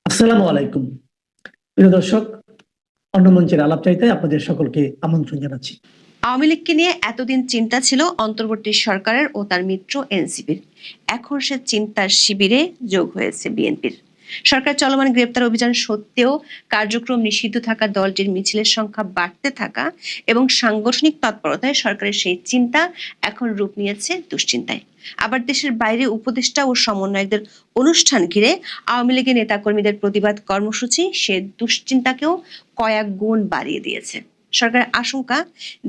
আসসালামু আলাইকুম। প্রিয় দর্শক, অন্য মঞ্চের আলাপ চাইতে আপনাদের সকলকে আমন্ত্রণ জানাচ্ছি। আওয়ামী লীগকে নিয়ে এতদিন চিন্তা ছিল অন্তর্বর্তী সরকারের ও তার মিত্র এনসিপির। এখন সে চিন্তার শিবিরে যোগ হয়েছে বিএনপির। সরকার চলমান গ্রেপ্তার অভিযান সত্ত্বেও কার্যক্রম নিষিদ্ধ থাকা দলটির মিছিলের সংখ্যা বাড়তে থাকা এবং সাংগঠনিক তৎপরতায় সরকারের সেই চিন্তা এখন রূপ নিয়েছে দুশ্চিন্তায়। আবার দেশের বাইরে উপদেষ্টা ও সমন্বয়কদের অনুষ্ঠান ঘিরে আওয়ামী লীগের নেতাকর্মীদের প্রতিবাদ কর্মসূচি সে দুশ্চিন্তাকেও কয়েক গুণ বাড়িয়ে দিয়েছে। সরকারের আশঙ্কা,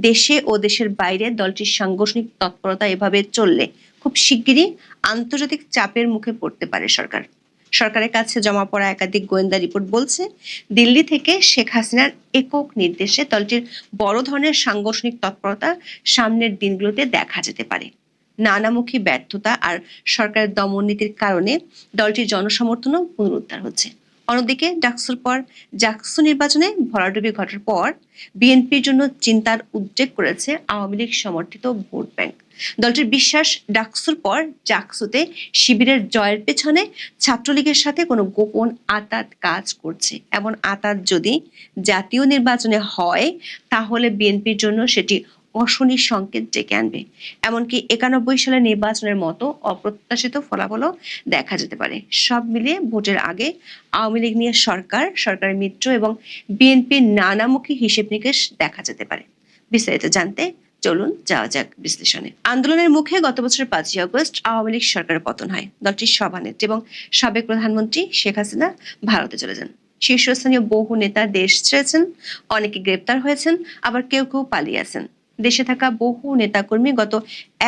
দেশে ও দেশের বাইরে দলটির সাংগঠনিক তৎপরতা এভাবে চললে খুব শিগগিরই আন্তর্জাতিক চাপের মুখে পড়তে পারে সরকার। সরকারের কাছে জমা পড়া একাধিক গোয়েন্দা রিপোর্ট বলছে, দিল্লি থেকে শেখ হাসিনার একক নির্দেশে দলটির বড় ধরনের সাংগঠনিক তৎপরতা সামনের দিনগুলোতে দেখা যেতে পারে। নানামুখী ব্যর্থতা আর সরকারের দমন নীতির কারণে দলটির জনসমর্থনও পুনরুদ্ধার হচ্ছে। অন্যদিকে ডাকসুর পর জাকসু নির্বাচনে ভরাডুবি ঘটার পর বিএনপির জন্য চিন্তার উদ্রেক করেছে আওয়ামী লীগ সমর্থিত ভোট ব্যাংক। দলটির বিশ্বাস, ডাকসুর পর জাকসুতে শিবিরের জয়ের পেছনে ছাত্রলীগের সাথে কোনো গোপন আঁতাত কাজ করছে। এমন আঁতাত যদি জাতীয় নির্বাচনে হয়, তাহলে বিএনপির জন্য সেটি অশনির সংকেত ডেকে আনবে। এমনকি 91 সালের নির্বাচনের মতো অপ্রত্যাশিত ফলাফলও দেখা যেতে পারে। সব মিলিয়ে ভোটের আগে আওয়ামী লীগ নিয়ে সরকারের মিত্র এবং বিএনপির নানামুখী হিসেব নিকেশ দেখা যেতে পারে। বিস্তারিত জানতে চলুন যাওয়া যাক বিশ্লেষণে। আন্দোলনের মুখে গত বছরের 5ই আগস্ট আওয়ামী লীগ সরকারের পতন হয়। দলটির সভানেত্রী এবং সাবেক প্রধানমন্ত্রী শেখ হাসিনা ভারতে চলে যান। শীর্ষস্থানীয় বহু নেতা দেশ ছেড়েছেন, অনেকে গ্রেপ্তার হয়েছেন, আবার কেউ কেউ পালিয়ে আছেন। দেশে থাকা বহু নেতাকর্মী গত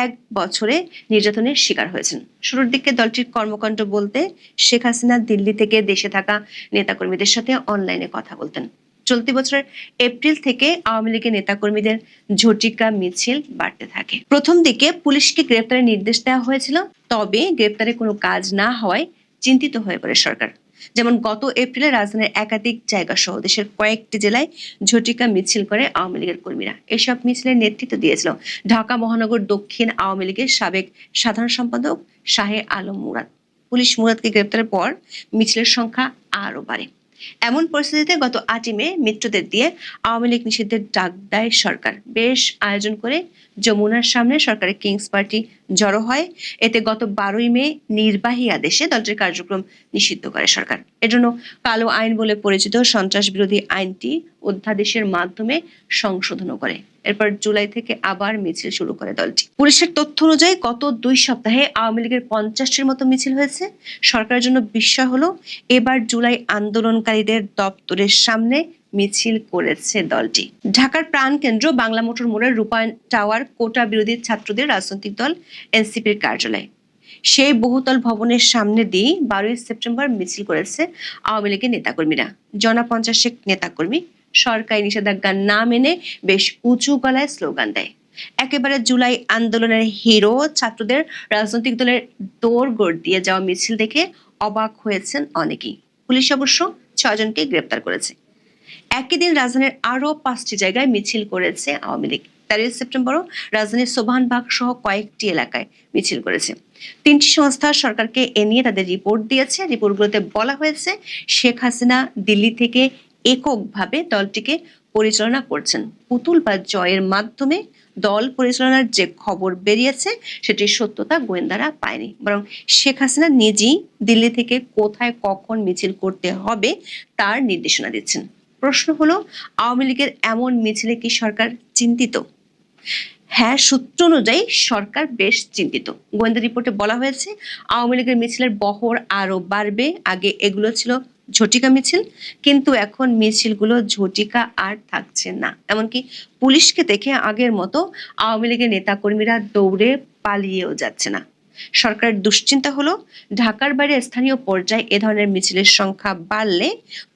1 বছরে নির্যাতনের শিকার হয়েছেন। শুরুর দিকে দলটির কর্মকাণ্ড বলতে শেখ হাসিনা দিল্লি থেকে দেশে থাকা নেতাকর্মীদের সাথে অনলাইনে কথা বলতেন। চলতি বছরের এপ্রিল থেকে আওয়ামী লীগের নেতাকর্মীদের ঝটিকা মিছিল বাড়তে থাকে। প্রথম দিকে পুলিশকে গ্রেপ্তারের নির্দেশ দেওয়া হয়েছিল, তবে গ্রেপ্তারে কোনো কাজ না হওয়ায় চিন্তিত হয়ে পড়ে সরকার। যেমন গত এপ্রিলে রাজধানীর একাধিক জায়গা সহ দেশের কয়েকটি জেলায় ঝটিকা মিছিল করে আওয়ামী লীগের কর্মীরা। এসব মিছিলের নেতৃত্ব দিয়েছিল ঢাকা মহানগর দক্ষিণ আওয়ামী লীগের সাবেক সাধারণ সম্পাদক শাহে আলম মুরাদ। পুলিশ মুরাদকে গ্রেপ্তারের পর মিছিলের সংখ্যা আরো বাড়ে। এমন পরিস্থিতিতে গত 8ই মে মিত্রদের দিয়ে আওয়ামী লীগ নিষিদ্ধের ডাক দেয় সরকার। বেশ আয়োজন করে যমুনার সামনে সরকারের কিংস পার্টি জড়ো হয়। এতে গত 12ই মে নির্বাহী আদেশে দলটির কার্যক্রম নিষিদ্ধ করে সরকার। এজন্য কালো আইন বলে পরিচিত সন্ত্রাস বিরোধী আইনটি অধ্যাদেশের মাধ্যমে সংশোধনও করে। এরপর জুলাই থেকে আবার মিছিল শুরু করে দলটি। পুলিশের তথ্য অনুযায়ী গত 2 সপ্তাহে আওয়ামী লীগের 50টির মতো মিছিল হয়েছে। সরকারের জন্য বিস্ময় হলো, এবার জুলাই আন্দোলনকারীদের দপ্তরের সামনে মিছিল করেছে দলটি। ঢাকার প্রাণকেন্দ্র বাংলা মোটর মোড়ের রূপায়ণ টাওয়ার কোটা বিরোধী ছাত্রদের রাজনৈতিক দল এনসিপির কার্যালয়, সেই বহুতল ভবনের সামনে দিয়ে 12ই সেপ্টেম্বর মিছিল করেছে আওয়ামী লীগের নেতাকর্মীরা। জনা 50 নেতাকর্মী সরকারি নিষেধাজ্ঞা না মেনে বেশ উঁচু গলায় স্লোগান দেয়। একেবারে জুলাই আন্দোলনের হিরো ছাত্রদের রাজনৈতিক দলের দৌড়গোড় দিয়ে যাওয়া মিছিল দেখে অবাক হয়েছেন অনেকেই। পুলিশ অবশ্য 6 জনকে গ্রেপ্তার করেছে। একই দিন রাজধানীর আরো 5টি জায়গায় মিছিল করেছে আওয়ামী লীগ। 13 সেপ্টেম্বরও রাজধানীর সোভানবাগ সহ কয়েকটি এলাকায় মিছিল করেছে। 3টি সংস্থা সরকারকে এ নিয়ে তাদের রিপোর্ট দিয়েছে। রিপোর্টগুলোতে বলা হয়েছে, শেখ হাসিনা দিল্লি থেকে এককভাবে দলটিকে পরিচালনা করছেন। পুতুল বা জয়ের মাধ্যমে দল পরিচালনার যে খবর বেরিয়েছে সেটির সত্যতা গোয়েন্দারা পায়নি, বরং শেখ হাসিনা নিজেই দিল্লি থেকে কোথায় কখন মিছিল করতে হবে তার নির্দেশনা দিচ্ছেন। প্রশ্ন হলো, আওয়ামী লীগের এমন মিছিলে কি সরকার চিন্তিত? হ্যাঁ, সূত্র অনুযায়ী সরকার বেশ চিন্তিত। গোয়েন্দা রিপোর্টে বলা হয়েছে, আওয়ামী লীগের মিছিলের বহর আরো বাড়বে। আগে এগুলো ছিল ঝটিকা মিছিল, কিন্তু এখন মিছিলগুলো ঝটিকা আর থাকছে না। এমনকি পুলিশকে দেখে আগের মতো আওয়ামী লীগের নেতাকর্মীরা দৌড়ে পালিয়েও যাচ্ছে না। সরকারের দুশ্চিন্তা হলো, ঢাকার বাইরে স্থানীয় পর্যায়ে এ ধরনের মিছিলের সংখ্যা বাড়লে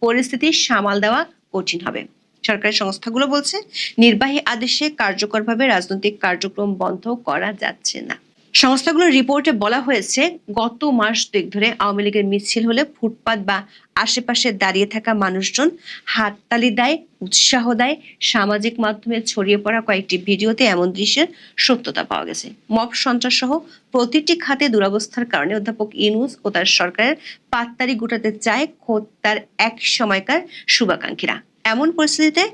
পরিস্থিতি সামাল দেওয়া কঠিন হবে। সরকারি সংস্থাগুলো বলছে, নির্বাহী আদেশে কার্যকরভাবে রাজনৈতিক কার্যক্রম বন্ধ করা যাচ্ছে না। সংস্থাগুলোর রিপোর্টে বলা হয়েছে, গত মাস দুয়েক ধরে আওয়ামী লীগের মিছিল হলে ফুটপাত বা আশেপাশে দাঁড়িয়ে থাকা মানুষজন হাততালি দেয়, উৎসাহ দেয়। সামাজিক মাধ্যমে ছড়িয়ে পড়া কয়েকটি ভিডিওতে এমন দৃশ্যের সত্যতা পাওয়া গেছে। মব সন্ত্রাস সহ প্রতিটি খাতে দুরবস্থার কারণে অধ্যাপক ইউনূস ও তার সরকারের পাততাড়ি গুটাতে চায় খোদ তার এক সময়কার শুভাকাঙ্ক্ষীরা। এমন পরিস্থিতিতে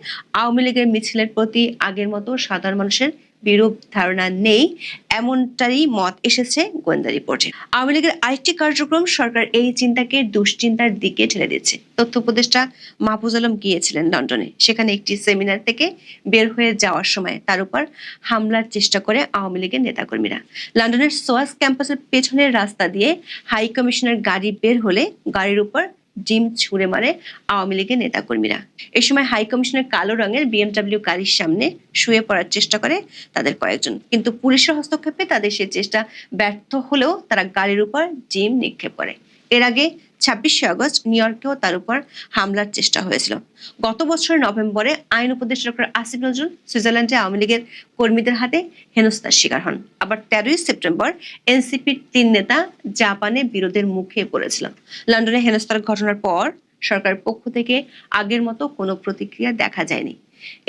আওয়ামী লীগের মিছিলের প্রতি আগের মতো সাধারণ মানুষের বিরূপ ধারণা নেই, এমনটারই মত এসেছে গোয়েন্দা রিপোর্টে। আওয়ামী লীগের আরেকটি কার্যক্রম সরকার এই চিন্তাকে দুশ্চিন্তার দিকে ঠেলে দিচ্ছে। তথ্য উপদেষ্টা মাহফুজ আলম গিয়েছিলেন লন্ডনে। সেখানে একটি সেমিনার থেকে বের হয়ে যাওয়ার সময় তার উপর হামলার চেষ্টা করে আওয়ামী লীগের নেতাকর্মীরা। লন্ডনের সোয়াস ক্যাম্পাসের পেছনের রাস্তা দিয়ে হাই কমিশনের গাড়ি বের হলে গাড়ির উপর ডিম ছুঁড়ে মারে আওয়ামী লীগের নেতাকর্মীরা। এ সময় হাই কমিশনের কালো রঙের বিএমডব্লিউ গাড়ির সামনে শুয়ে পড়ার চেষ্টা করে তাদের কয়েকজন, কিন্তু পুলিশের হস্তক্ষেপে তাদের সে চেষ্টা ব্যর্থ হলেও তারা গাড়ির উপর ডিম নিক্ষেপ করে। এর আগে 26শে আগস্ট নিউ ইয়র্কেও তার উপর হামলার চেষ্টা হয়েছিল। গত বছরের নভেম্বরে আইন উপদেষ্টা ডক্টর আসিফ নজরুল সুইজারল্যান্ডে আওয়ামী লীগের কর্মীদের হাতে হেনস্থার শিকার হন। আবার 13ই সেপ্টেম্বর এনসিপির 3 নেতা জাপানে বিরোধের মুখে পড়েছিল। লন্ডনে হেনস্থার ঘটনার পর সরকারের পক্ষ থেকে আগের মতো কোনো প্রতিক্রিয়া দেখা যায়নি।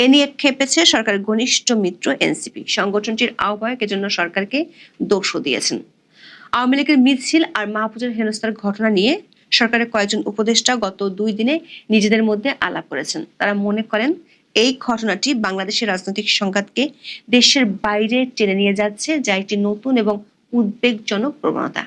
এ নিয়ে ক্ষেপেছে সরকারের ঘনিষ্ঠ মিত্র এনসিপি। সংগঠনটির আহ্বায়ক এজন্য সরকারকে দোষও দিয়েছেন। আওয়ামী লীগের মিছিল আর মাহফুজের হেনস্থার ঘটনা নিয়ে সরকারের কয়েকজন উপদেষ্টা গত 2 দিনে নিজেদের মধ্যে আলাপ করেছেন। তারা মনে করেন এই ঘটনাটি বাংলাদেশের রাজনৈতিক সংঘাতকে দেশের বাইরে টেনে নিয়ে যাচ্ছে, যা একটি নতুন এবং উদ্বেগজনক প্রবণতা।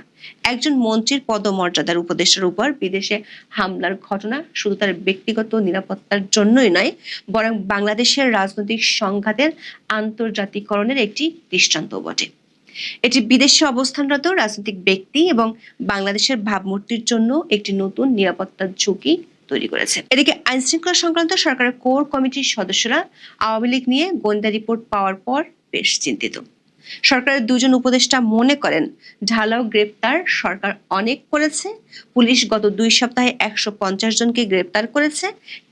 একজন মন্ত্রীর পদমর্যাদার উপদেষ্টার উপর বিদেশে হামলার ঘটনা শুধু তার ব্যক্তিগত নিরাপত্তার জন্যই নয়, বরং বাংলাদেশের রাজনৈতিক সংঘাতের আন্তর্জাতিকরণের একটি দৃষ্টান্ত বটে। এটি বিদেশে অবস্থানরত রাজনৈতিক ব্যক্তি এবং বাংলাদেশের ভাবমূর্তির জন্য একটি নতুন নিরাপত্তার ঝুঁকি তৈরি করেছে। এদিকে আইন শৃঙ্খলা সংক্রান্ত সরকারের কোর কমিটির সদস্যরা আওয়ামী লীগ নিয়ে গোয়েন্দা রিপোর্ট পাওয়ার পর বেশ চিন্তিত। সরকারের 2 জন উপদেষ্টা মনে করেন, ঢালাও গ্রেপ্তার সরকার অনেক করেছে। পুলিশ গত 2 সপ্তাহে 150 জনকে গ্রেপ্তার করেছে,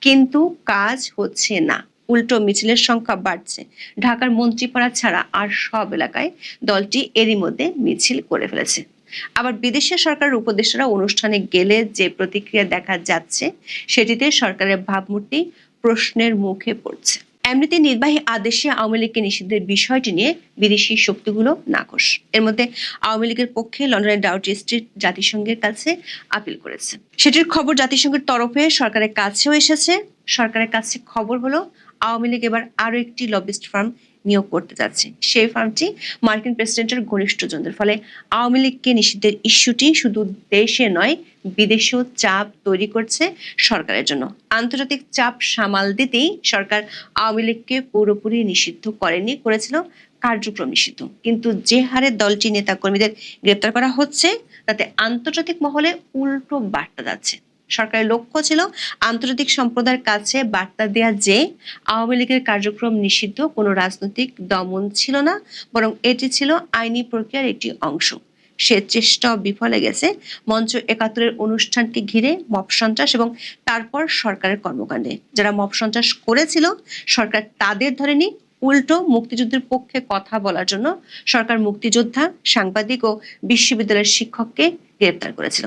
কিন্তু কাজ হচ্ছে না। উল্টো মিছিলের সংখ্যা বাড়ছে। ঢাকার মন্ত্রীপাড়া ছাড়া আর সব এলাকায় দলটি এরই মধ্যে মিছিল করে ফেলেছে। আবার বিদেশের সরকারের উপদেষ্টারা অনুষ্ঠানে গেলে যে প্রতিক্রিয়া দেখা যাচ্ছে, সেটিতে সরকারের ভাবমূর্তি প্রশ্নের মুখে পড়ছে। এমনিতে নির্বাহী আদেশে আওয়ামী লীগকে নিষিদ্ধের বিষয়টি নিয়ে বিদেশি শক্তিগুলো নাকশ। এর মধ্যে আওয়ামী লীগের পক্ষে লন্ডনের ডাউটি স্ট্রিট জাতিসংঘের কাছে আপিল করেছে। সেটির খবর জাতিসংঘের তরফে সরকারের কাছেও এসেছে। সরকারের কাছে খবর হলো আওয়ামী লীগ এবার আরো একটি লবিস্ট ফার্ম নিয়োগ করতে যাচ্ছে। সেই ফার্মটি মার্কিন প্রেসিডেন্টের ঘনিষ্ঠজনদের। ফলে আওয়ামী লীগকে নিষিদ্ধের ইস্যুটি শুধু দেশে নয়, বিদেশেও চাপ তৈরি করছে সরকারের জন্য। আন্তর্জাতিক চাপ সামাল দিতেই সরকার আওয়ামী লীগকে পুরোপুরি নিষিদ্ধ করেছিল কার্যক্রম নিষিদ্ধ। কিন্তু যে হারে দলটি নেতা কর্মীদের গ্রেপ্তার করা হচ্ছে, তাতে আন্তর্জাতিক মহলে উল্টো বার্তা যাচ্ছে। সরকারের লক্ষ্য ছিল আন্তর্জাতিক সম্প্রদায়ের কাছে বার্তা দেয়া যে আওয়ামী লীগের কার্যক্রম নিষিদ্ধ কোনো রাজনৈতিক দমন ছিল না, বরং এটি ছিল আইনি প্রক্রিয়ার একটি অংশ। সে চেষ্টাও বিফলে গেছে। মঞ্চ 71-এর অনুষ্ঠানকে ঘিরে মব সন্ত্রাস এবং তারপর সরকারের কর্মকাণ্ডে যারা মব সন্ত্রাস করেছিল, সরকার তাদের ধরেনি। উল্টো মুক্তিযুদ্ধের পক্ষে কথা বলার জন্য সরকার মুক্তিযোদ্ধা, সাংবাদিক ও বিশ্ববিদ্যালয়ের শিক্ষককে গ্রেপ্তার করেছিল।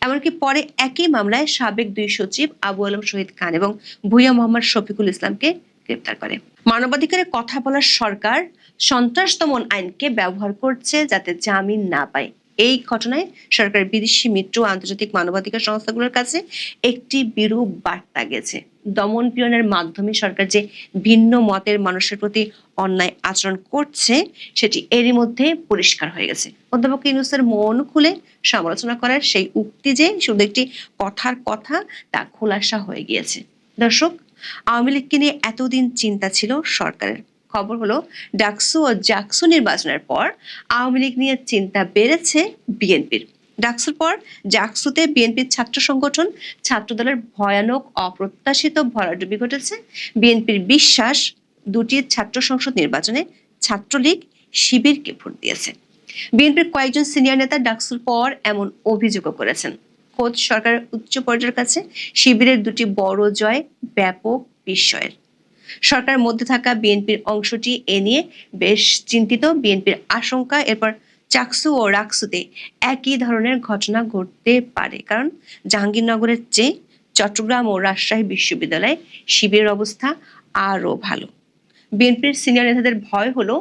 এমনকি পরে একই মামলায় সাবেক 2 সচিব আবু আলম শহীদ খান এবং ভূঁইয়া মোহাম্মদ শফিকুল ইসলামকে গ্রেপ্তার করে। মানবাধিকারের কথা বলার সরকার সন্ত্রাস দমন আইনকে ব্যবহার করছে যাতে জামিন না পায়। এই ঘটনায় সরকারের বিদেশি মিত্র আন্তর্জাতিক মানবাধিকার সংস্থাগুলোর কাছে একটি বিরূপ বার্তা গেছে। দমন পীড়নের মাধ্যমে সরকার যে ভিন্ন মতের মানুষের প্রতি অন্যায় আচরণ করছে, সেটি এরই মধ্যে পরিষ্কার হয়ে গেছে। অধ্যাপক ইউনূসের মন খুলে সমালোচনা করার সেই উক্তি যে শুধু একটি কথার কথা, তা খোলাসা হয়ে গিয়েছে। দর্শক, আওয়ামী লীগকে নিয়ে এতদিন চিন্তা ছিল সরকারের। খবর হলো ডাকসু ও জাকসু নির্বাচনের পর আওয়ামী লীগ নিয়ে চিন্তা বেড়েছে বিএনপির। ডাকসুর পর জাকসুতে বিএনপির ছাত্র সংগঠন ছাত্রদলের ভয়ানক অপ্রত্যাশিত ভরাডুবি ঘটেছে। বিএনপির বিশ্বাস, 2টি ছাত্র সংসদ নির্বাচনে ছাত্রলীগ শিবিরকে ভোট দিয়েছে। বিএনপির কয়েকজন সিনিয়র নেতা ডাকসুর পর এমন অভিযোগও করেছেন। খোদ সরকারের উচ্চ পর্যায়ের কাছে শিবিরের 2টি বড় জয় ব্যাপক বিস্ময়ের। সরকারের মধ্যে থাকা বিএনপির অংশটি এ নিয়ে বেশ চিন্তিত। বিএনপির আশঙ্কা এরপর চাকসু ও রাকসুতে একই ধরনের ঘটনা ঘটতে পারে, কারণ জাহাঙ্গীরনগরের চেয়ে চট্টগ্রাম ও রাজশাহী বিশ্ববিদ্যালয়ে শিবিরের অবস্থা আরো ভালো। বিএনপির সিনিয়র নেতাদের ভয় হলো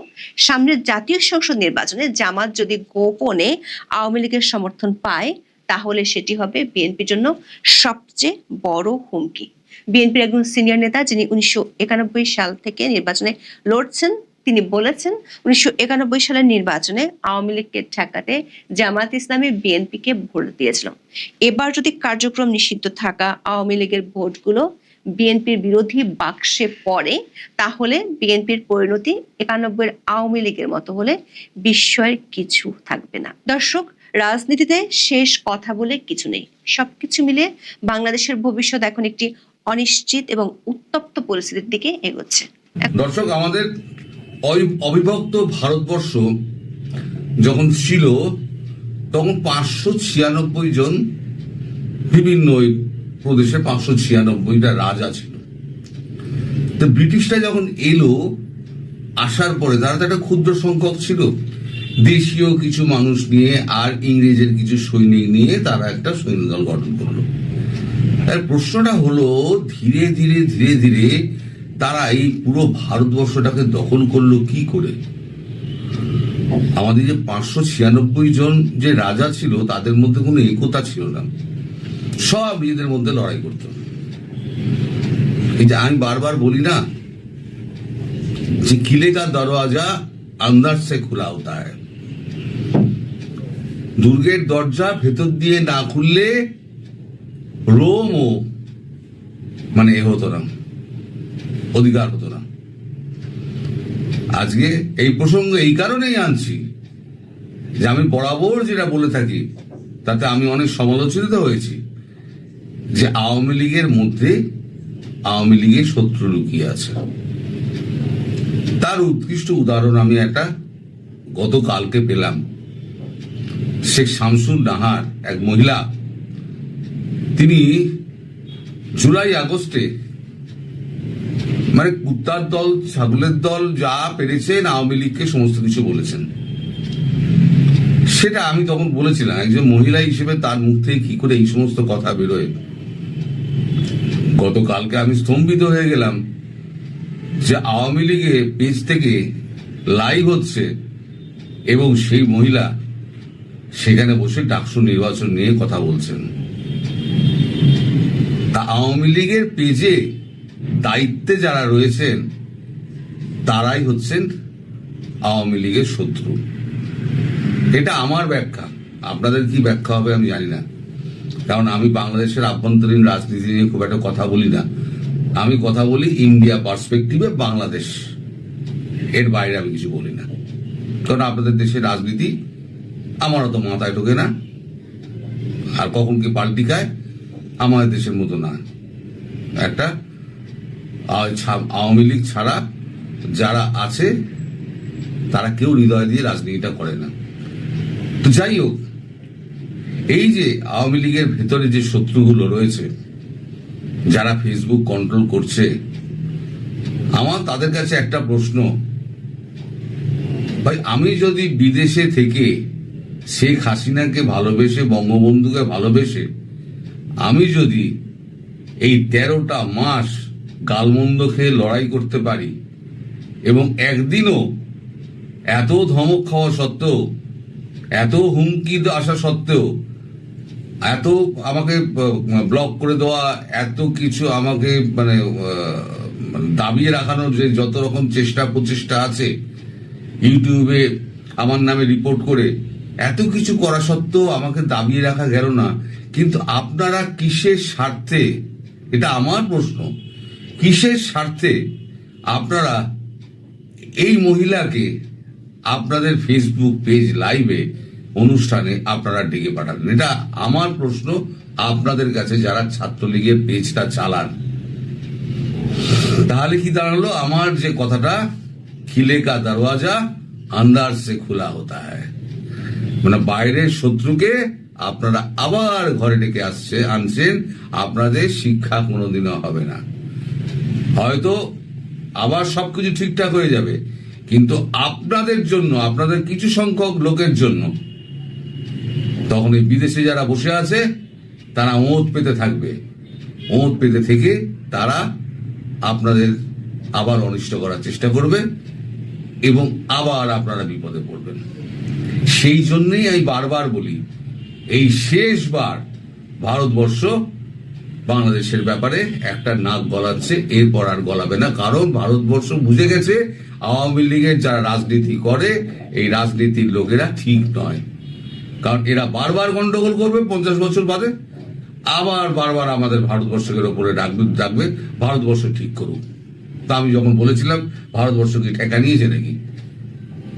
সামনের জাতীয় সংসদ নির্বাচনে জামাত যদি গোপনে আওয়ামী লীগের সমর্থন পায় তাহলে সেটি হবে বিএনপির জন্য সবচেয়ে বড় হুমকি। বিএনপির একজন সিনিয়র নেতা যিনি 1991 সাল থেকে নির্বাচনে লড়ছেন, তিনি বলেছেন 1991 সালের নির্বাচনে আওয়ামী লীগকে ঠেকাতে জামাত ইসলামী বিএনপিকে ভোট দিয়েছিল। এবার যদি কার্যক্রম নিষিদ্ধ থাকা আওয়ামী লীগের ভোটগুলো বিএনপির বিরোধী বাক্সে পড়ে তাহলে বিএনপির পরিণতি 91 আওয়ামী লীগের মতো হলে বিস্ময়ের কিছু থাকবে না। দর্শক, রাজনীতিতে শেষ কথা বলে কিছু নেই। সবকিছু মিলে বাংলাদেশের ভবিষ্যৎ এখন একটি অনিশ্চিত এবং উত্তপ্ত পরিস্থিতির দিকে এগোচ্ছে। দর্শক, আমাদের অবিভক্ত ভারতবর্ষ যখন ছিল তখন 596 জন বিভিন্ন প্রদেশে 596টা রাজা ছিল। তো ব্রিটিশরা যখন এলো, আসার পরে তারা তো একটা ক্ষুদ্র সংখ্যক ছিল, দেশীয় কিছু মানুষ নিয়ে আর ইংরেজের কিছু সৈনিক নিয়ে তারা একটা সৈন্যদল গঠন করলো। তার প্রশ্নটা হলো ধীরে ধীরে ধীরে ধীরে তারা এই পুরো ভারতবর্ষটাকে দখল করলো কি করে? আমাদের যে 596 জন যে রাজা ছিল তাদের মধ্যে কোনো একতা ছিল না, সব নিজেদের মধ্যে লড়াই করত। এই যে আমি বারবার বলি না যে কিলে কা দরওয়াজা আন্দার সে খোলা হতা হ্যায়, দুর্গের দরজা ভেতর দিয়ে না খুললে রোমও মানে হতো না, অধিকার হতো না। আজকে এই প্রসঙ্গ এই কারণেই আনছি যে আমি বরাবর যেটা বলে থাকি তাতে আমি অনেক সমালোচিত হয়েছি যে আওয়ামী লীগের মধ্যে আওয়ামী লীগের শত্রু লুকিয়ে আছে। তার উৎকৃষ্ট উদাহরণ আমি একটা গতকালকে পেলাম। শেখ শামসুল নাহার, এক মহিলা, তিনি জুলাই আগস্টে মানে কুত্তার দল ছাগলের দল যা পেরেছেন আওয়ামী লীগকে সমস্ত কিছু বলেছেন। সেটা আমি তখন বলেছিলাম একজন মহিলা হিসেবে তার মুখ থেকে কি করে এই সমস্ত কথা বেরোয়। গতকালকে আমি স্তম্ভিত হয়ে গেলাম যে আওয়ামী লীগের পেজ থেকে লাইভ হচ্ছে এবং সেই মহিলা সেখানে বসে ডাকসু নির্বাচন নিয়ে কথা বলছেন। তা আওয়ামী লীগের পেজে দায়িত্বে যারা রয়েছেন তারাই হচ্ছেন আওয়ামী লীগের শত্রু। এটা আমার ব্যাখ্যা, আপনাদের কি ব্যাখ্যা হবে আমি জানি না, কারণ আমি বাংলাদেশের আভ্যন্তরীণ রাজনীতি নিয়ে খুব একটা কথা বলি না। আমি কথা বলি ইন্ডিয়া পার্সপেক্টিভে, বাংলাদেশ, এর বাইরে আমি কিছু বলি না। কারণ আপনাদের দেশের রাজনীতি আমার অত মাথায় ঢোকে না, আর কখন কি পাল্টি খায় আমাদের দেশের মতো না। একটা আওয়ামী লীগ ছাড়া যারা আছে তারা কেউ হৃদয় দিয়ে রাজনীতিটা করে না। তো যাই হোক, এই যে আওয়ামী লীগের ভেতরে যে শত্রুগুলো রয়েছে যারা ফেসবুক কন্ট্রোল করছে, আমার তাদের কাছে একটা প্রশ্ন, ভাই আমি যদি বিদেশে থেকে শেখ হাসিনাকে ভালোবেসে, বঙ্গবন্ধুকে ভালোবেসে আমি যদি এই 13টা মাস গালমন্দ খেয়ে লড়াই করতে পারি এবং একদিনও এত ধমক খাওয়া সত্ত্বেও, এত হুমকি আসা সত্ত্বেও, এত আমাকে ব্লক করে দেওয়া, এত কিছু আমাকে মানে দাবিয়ে রাখানোর যে যত রকম চেষ্টা প্রচেষ্টা আছে, ইউটিউবে আমার নামে রিপোর্ট করে এত কিছু করা সত্ত্বেও আমাকে দাবিয়ে রাখা গেল না। কিন্তু আপনারা কিসের স্বার্থে, এটা আমার প্রশ্ন, কিসের স্বার্থে আপনারা এই মহিলাকে আপনাদের ফেসবুক পেজ লাইভে অনুষ্ঠানে আপনারা ডেকে পাঠালেন? এটা আমার প্রশ্ন আপনাদের কাছে যারা ছাত্রলীগের পেজটা চালান। তাহলে কি দাঁড়ালো আমার যে কথাটা, খিলে কা দরওয়াজা আন্দার সে খোলা হতা হ্যায়, মানে বাইরের শত্রুকে আপনারা আবার ঘরে ডেকে আনছেন, আপনাদের শিক্ষা কোনোদিনও হবে না। হয়তো আবার সবকিছু ঠিকঠাক হয়ে যাবে, কিন্তু আপনাদের জন্য, আপনাদের কিছু সংখ্যক লোকের জন্য তখন এই বিদেশে যারা বসে আছে তারা ওঁত পেতে থাকবে। ওঁত পেতে থেকে তারা আপনাদের আবার অনিষ্ট করার চেষ্টা করবে এবং আবার আপনারা বিপদে পড়বেন। সেই জন্যই আমি বারবার বলি, এই শেষবার ভারতবর্ষ বাংলাদেশের ব্যাপারে একটা নাক গলাচ্ছে, এরপর আর গলাবে না। কারণ ভারতবর্ষ বুঝে গেছে আওয়ামী লীগের যারা রাজনীতি করে এই রাজনীতির লোকেরা ঠিক নয়। কারণ এরা বারবার গন্ডগোল করবে 50 বছর বাদে, আবার বারবার আমাদের ভারতবর্ষের ওপরে ডাকবে ভারতবর্ষ ঠিক করুক। তা আমি যখন বলেছিলাম ভারতবর্ষ কি ঠেকা নিয়েছে নাকি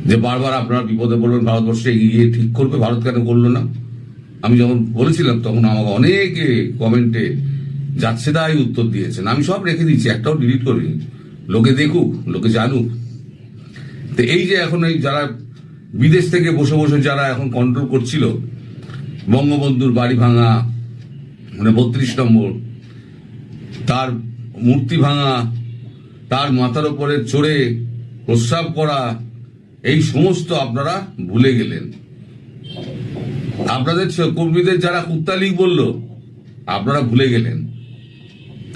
যে বারবার আপনারা বিপদে পড়বেন, ভারতবর্ষে এগিয়ে ঠিক করবে, ভারত কেন করলো না? আমি যখন বলেছিলাম তখন আমাকে অনেকে কমেন্টে যাচ্ছে তাই উত্তর দিয়েছেন। আমি সব রেখে দিচ্ছি, একটাও ডিলিট করিনি। লোকে দেখুক, লোকে জানুক। তো এই যে এখন এই যারা বিদেশ থেকে বসে বসে যারা এখন কন্ট্রোল করছিল, বঙ্গবন্ধুর বাড়ি ভাঙা, মানে 32 নম্বর, তার মূর্তি ভাঙা, তার মাথার উপরে চড়ে প্রস্রাব করা, এই সমস্ত আপনারা ভুলে গেলেন। আপনাদের কর্মীদের যারা কুত্তা লীগ বলল, আপনারা ভুলে গেলেন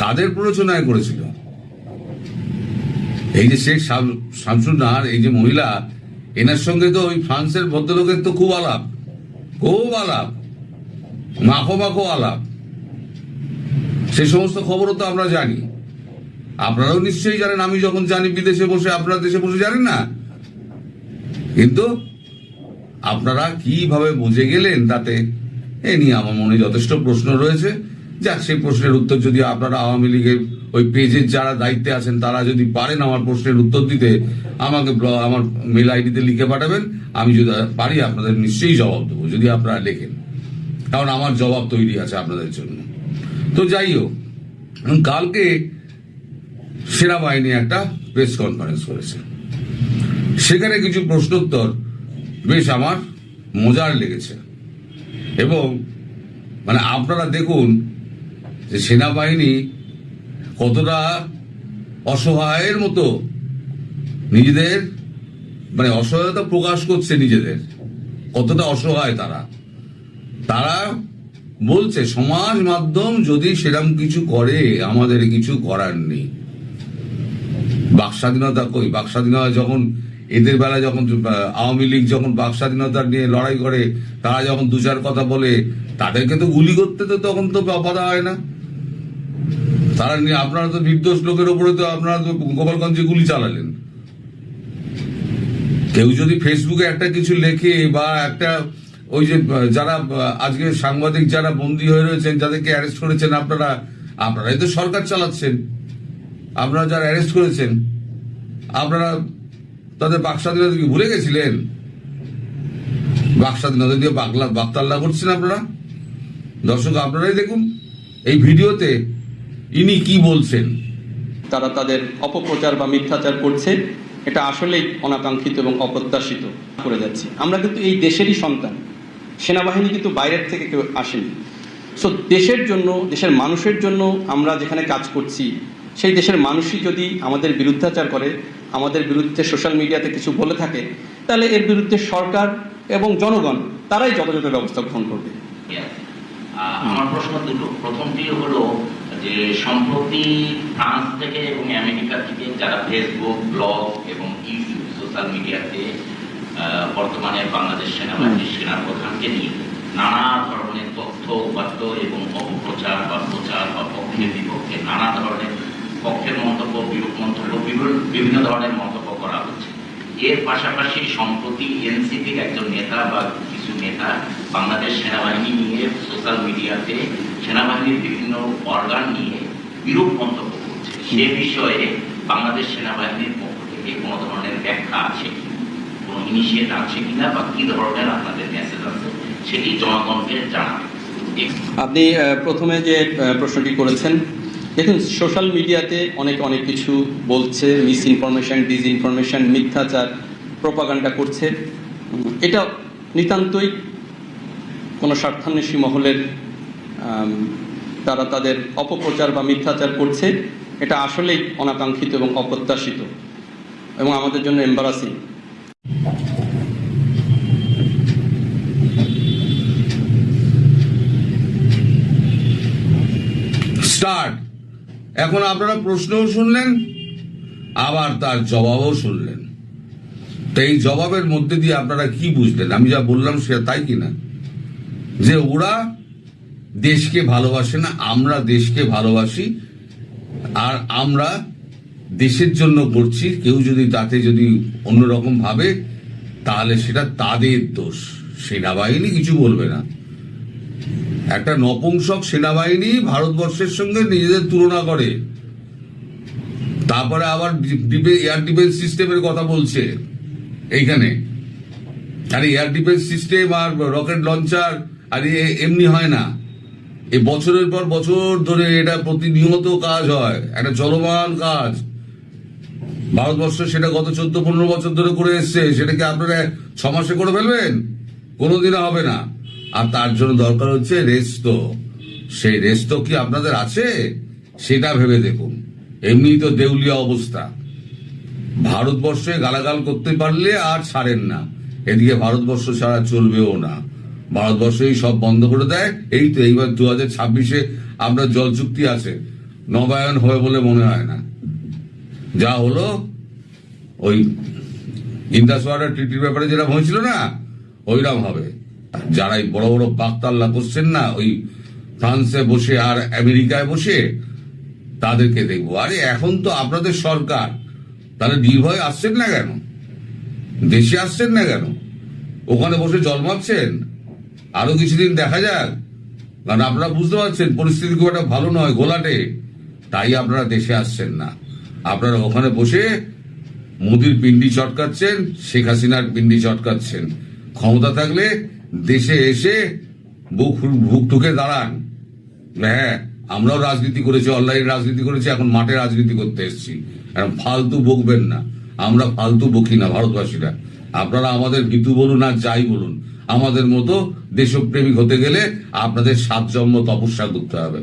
কাদের প্ররোচনায় করেছিল। এই যে শেখ শামসুন নাহার, এই যে মহিলা, এনার সঙ্গে তো ওই ফ্রান্সের ভদ্রলোকের তো খুব আলাপ, মাখো আলাপ। সে সমস্ত খবরও তো আমরা জানি, আপনারাও নিশ্চয়ই জানেন। আমি যখন জানি বিদেশে বসে, আপনারা দেশে বসে জানেন না। কিন্তু আপনারা কিভাবে বুঝে গেলেন তাতে এ নিয়ে আমার মনে যথেষ্ট প্রশ্ন রয়েছে। যাক, সেই প্রশ্নের উত্তর যদি আপনারা আওয়ামী লীগের ওই পেজের যারা দায়িত্বে আছেন তারা যদি পারেন আমার প্রশ্নের উত্তর দিতে, আমাকে আমার মেল আইডিতে লিখে পাঠাবেন। আমি যদি পারি আপনাদের নিশ্চয়ই জবাব দেবো, যদি আপনারা লেখেন, কারণ আমার জবাব তৈরি আছে আপনাদের জন্য। তো যাই হোক, কালকে সেনাবাহিনী একটা প্রেস কনফারেন্স করেছে, সেখানে কিছু প্রশ্নোত্তর বেশ আমার মজার লেগেছে। এবং মানে আপনারা দেখুন যে সেনাবাহিনী কতটা অসহায়ের মতো নিজেদের মানে অসহায়তা প্রকাশ করছে, নিজেদের কতটা অসহায় তারা বলছে সমাজ মাধ্যম যদি সেরকম কিছু করে আমাদের কিছু করার নেই। বাক স্বাধীনতা কই? বাক স্বাধীনতা যখন এদের বেলা, যখন আওয়ামী লীগ যখন বাক স্বাধীনতা নিয়ে লড়াই করে, তারা যখন 2-4 কথা বলে, তাদেরকে তো গুলি করতে তো তখন তো বাধা হয় না। তারা নিয়ে আপনারা তো নির্দোষ লোকের উপরে তো আপনারা তো গোপালগঞ্জে গুলি চালালেন। কেউ যদি ফেসবুকে একটা কিছু লেখে বা একটা ওই যে যারা আজকে সাংবাদিক যারা বন্দী হয়ে রয়েছেন, যাদেরকে অ্যারেস্ট করেছেন আপনারাই তো সরকার চালাচ্ছেন। আপনারা যারা অ্যারেস্ট করেছেন, আপনারা তাদের বাক স্বাধীনতা কি ভুলে গেছিলেন? বাক স্বাধীনতা দিয়ে বাকতাল্লা করছেন আপনারা। দর্শক আপনারাই দেখুন এই ভিডিওতে ইনি কি বলছেন। তারা তাদের অপপ্রচার বা মিথ্যাচার করছে, এটা আসলেই অনাকাঙ্ক্ষিত এবং অপ্রত্যাশিত করে যাচ্ছে। আমরা কিন্তু এই দেশেরই সন্তান, সেনাবাহিনী কিন্তু বাইরের থেকে কেউ আসেনি। সো দেশের জন্য, দেশের মানুষের জন্য আমরা যেখানে কাজ করছি, সেই দেশের মানুষই যদি আমাদের বিরুদ্ধাচার করে, আমাদের বিরুদ্ধে সোশ্যাল মিডিয়াতে কিছু বলে থাকে, তাহলে এর বিরুদ্ধে সরকার এবং জনগণ তারাই যথাযথ ব্যবস্থা গ্রহণ করবে। আমার প্রশ্ন দুটো। প্রথমটি হলো যে সম্প্রতি ফ্রান্স থেকে এবং আমেরিকা থেকে যারা ফেসবুক, ব্লগ এবং ইউটিউব সোশ্যাল মিডিয়াতে বর্তমানে বাংলাদেশ সেনাবাহিনীর সেনাপ্রধানকে নিয়ে নানা ধরনের তথ্য উপাত্ত এবং অপপ্রচার বা প্রচার বা পক্ষের বিপক্ষে নানা ধরনের পক্ষের মন্তব্য, বিরূপ মন্তব্য, বিভিন্ন ধরনের মন্তব্য করা হচ্ছে। এর পাশাপাশি সম্প্রতি এনসিপির একজন নেতা বা কিছু নেতা বাংলাদেশ সেনাবাহিনী নিয়ে সোশ্যাল মিডিয়াতে সেনাবাহিনীর বিভিন্ন অর্গান নিয়ে বিরূপ মন্তব্য করছে। সে বিষয়ে বাংলাদেশ সেনাবাহিনীর পক্ষ থেকে কোনো ধরনের ব্যাখ্যা আছে কি, কোনো ইনিশিয়েট আছে কিনা, বা কি ধরনের আপনাদের মেসেজ আছে সেটি জনগণকে জানাবেন। আপনি প্রথমে যে প্রশ্নটি করেছেন, দেখুন সোশ্যাল মিডিয়াতে অনেক কিছু বলছে, মিস ইনফরমেশন, ডিসইনফরমেশন, মিথ্যাচার, প্রোপাগান্ডা করছে। এটা নিতান্তই কোনো স্বার্থান্বেষী মহলের তারা তাদের অপপ্রচার বা মিথ্যাচার করছে। এটা আসলেই অনাকাঙ্ক্ষিত এবং অপ্রত্যাশিত এবং আমাদের জন্য এম্বারাসিং। স্টার্ট। এখন আপনারা প্রশ্নও শুনলেন, আবার তার জবাবও শুনলেন। তো এই জবাবের মধ্যে দিয়ে আপনারা কি বুঝলেন? আমি যা বললাম সে তাই কিনা, যে ওরা দেশকে ভালোবাসে না, আমরা দেশকে ভালোবাসি, আর আমরা দেশের জন্য করছি। কেউ যদি তাতে যদি অন্যরকম ভাবে তাহলে সেটা তাদের দোষ, সেনাবাহিনী কিছু বলবে না। একটা নপুংসক সেনাবাহিনী ভারতবর্ষের সঙ্গে নিজেদের তুলনা করে, তারপরে আবার এয়ার ডিফেন্স সিস্টেমের কথা বলছে এইখানে। আরে এয়ার ডিফেন্স সিস্টেম আর রকেট লঞ্চার আর এমনি হয় না, এ বছরের পর বছর ধরে এটা প্রতিনিয়ত কাজ হয়, একটা চলমান কাজ। ভারতবর্ষ সেটা গত 14-15 বছর ধরে করে এসছে, সেটাকে আপনারা 6 মাসে করে ফেলবেন? কোনোদিনও হবে না। আর তার জন্য দরকার হচ্ছে রেস্ট। সেই রেস্ট কি আপনাদের আছে সেটা ভেবে দেখুন। এমনি তো দেউলিয়া অবস্থা। ভারতবর্ষে গালাগাল করতে পারলে আর ছাড়েন না, এদিকে ভারতবর্ষ ছাড়া চলবেও না। ভারতবর্ষই সব বন্ধ করে দেয়। এই তো এইবার 2026-এ আপনার জল চুক্তি আছে, নবায়ন হবে বলে মনে হয় না। যা হলো ওই ইন্দাস ওয়াটার ট্রিটির ব্যাপারে যেরকম হয়েছিল না, ওইরকম হবে। যারা এই বড় বড় বাকতাল্লা করছেন না ওই ফ্রান্সে বসে আর আমেরিকায় বসে, তাদেরকে দেখবো। আরে এখন তো আপনাদের সরকার, তাহলে নির্ভয় আসছেন না কেন? দেশে আসছেন না কেন? ওখানে বসে জল মাপছেন? আরো কিছুদিন দেখা যাক, কারণ আপনারা বুঝতে পারছেন পরিস্থিতি খুব একটা ভালো নয়, ঘোলাটে। তাই আপনারা দেশে আসছেন না, আপনারা ওখানে বসে মোদির পিন্ডি চটকাচ্ছেন, শেখ হাসিনার পিন্ডি চটকাচ্ছেন। ক্ষমতা থাকলে দেশে এসে বুক ঠুকে দাঁড়ান। হ্যাঁ, আমরাও রাজনীতি করেছি, অনলাইন রাজনীতি করেছি, এখন মাঠে রাজনীতি করতে এসেছি। এখন ফালতু বকবেন না, আমরা ফালতু বকি না ভারতবাসীরা। আপনারা আমাদের ভীতু বলুন আর যাই বলুন, আমাদের মতো দেশপ্রেমিক হতে গেলে আপনাদের 7 জন্ম তপস্যা করতে হবে।